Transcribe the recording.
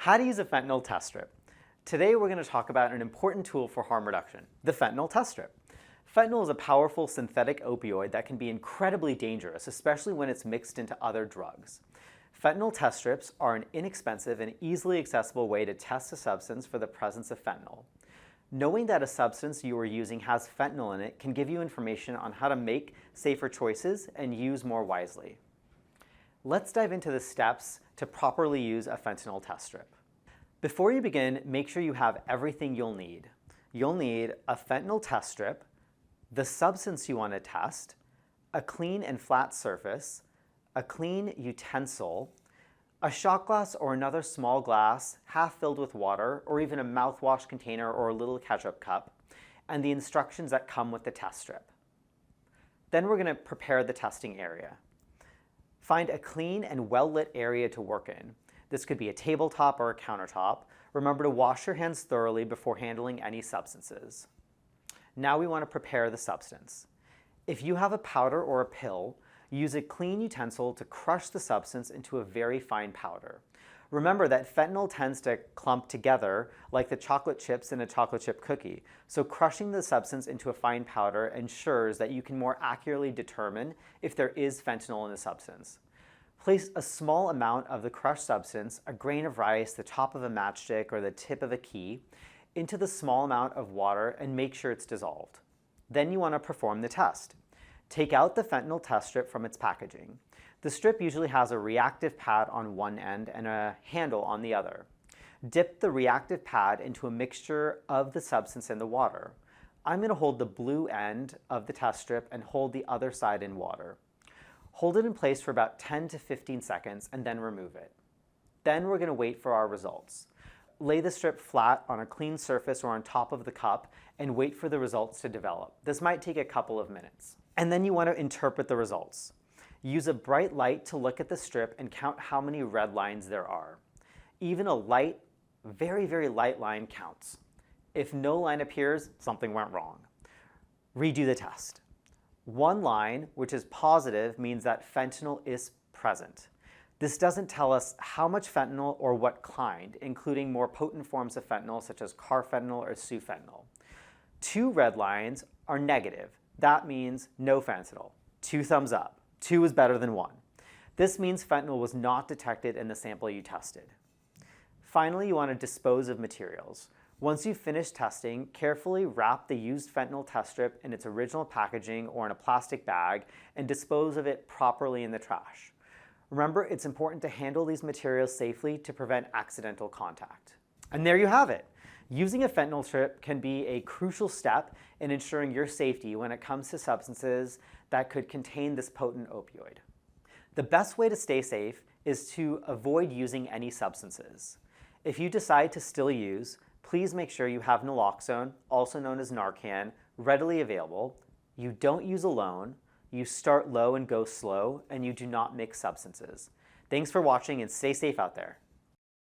How to use a fentanyl test strip. Today we're going to talk about an important tool for harm reduction, the fentanyl test strip. Fentanyl is a powerful synthetic opioid that can be incredibly dangerous, especially when it's mixed into other drugs. Fentanyl test strips are an inexpensive and easily accessible way to test a substance for the presence of fentanyl. Knowing that a substance you are using has fentanyl in it can give you information on how to make safer choices and use more wisely. Let's dive into the steps to properly use a fentanyl test strip. Before you begin, make sure you have everything you'll need. You'll need a fentanyl test strip, the substance you want to test, a clean and flat surface, a clean utensil, a shot glass or another small glass half filled with water, or even a mouthwash container or a little ketchup cup, and the instructions that come with the test strip. Then we're going to prepare the testing area. Find a clean and well-lit area to work in. This could be a tabletop or a countertop. Remember to wash your hands thoroughly before handling any substances. Now we want to prepare the substance. If you have a powder or a pill, use a clean utensil to crush the substance into a very fine powder. Remember that fentanyl tends to clump together like the chocolate chips in a chocolate chip cookie, so crushing the substance into a fine powder ensures that you can more accurately determine if there is fentanyl in the substance. Place a small amount of the crushed substance, a grain of rice, the top of a matchstick, or the tip of a key, into the small amount of water and make sure it's dissolved. Then you want to perform the test. Take out the fentanyl test strip from its packaging. The strip usually has a reactive pad on one end and a handle on the other. Dip the reactive pad into a mixture of the substance and the water. I'm going to hold the blue end of the test strip and hold the other side in water. Hold it in place for about 10 to 15 seconds and then remove it. Then we're going to wait for our results. Lay the strip flat on a clean surface or on top of the cup and wait for the results to develop. This might take a couple of minutes. And then you want to interpret the results. Use a bright light to look at the strip and count how many red lines there are. Even a light, very, very light line counts. If no line appears, something went wrong. Redo the test. One line, which is positive, means that fentanyl is present. This doesn't tell us how much fentanyl or what kind, including more potent forms of fentanyl such as carfentanil or sufentanil. Two red lines are negative. That means no fentanyl. 2 thumbs up. 2 is better than 1. This means fentanyl was not detected in the sample you tested. Finally, you want to dispose of materials. Once you've finished testing, carefully wrap the used fentanyl test strip in its original packaging or in a plastic bag and dispose of it properly in the trash. Remember, it's important to handle these materials safely to prevent accidental contact. And there you have it. Using a fentanyl strip can be a crucial step in ensuring your safety when it comes to substances that could contain this potent opioid. The best way to stay safe is to avoid using any substances. If you decide to still use, please make sure you have naloxone, also known as Narcan, readily available. You don't use alone, you start low and go slow, and you do not mix substances. Thanks for watching and stay safe out there.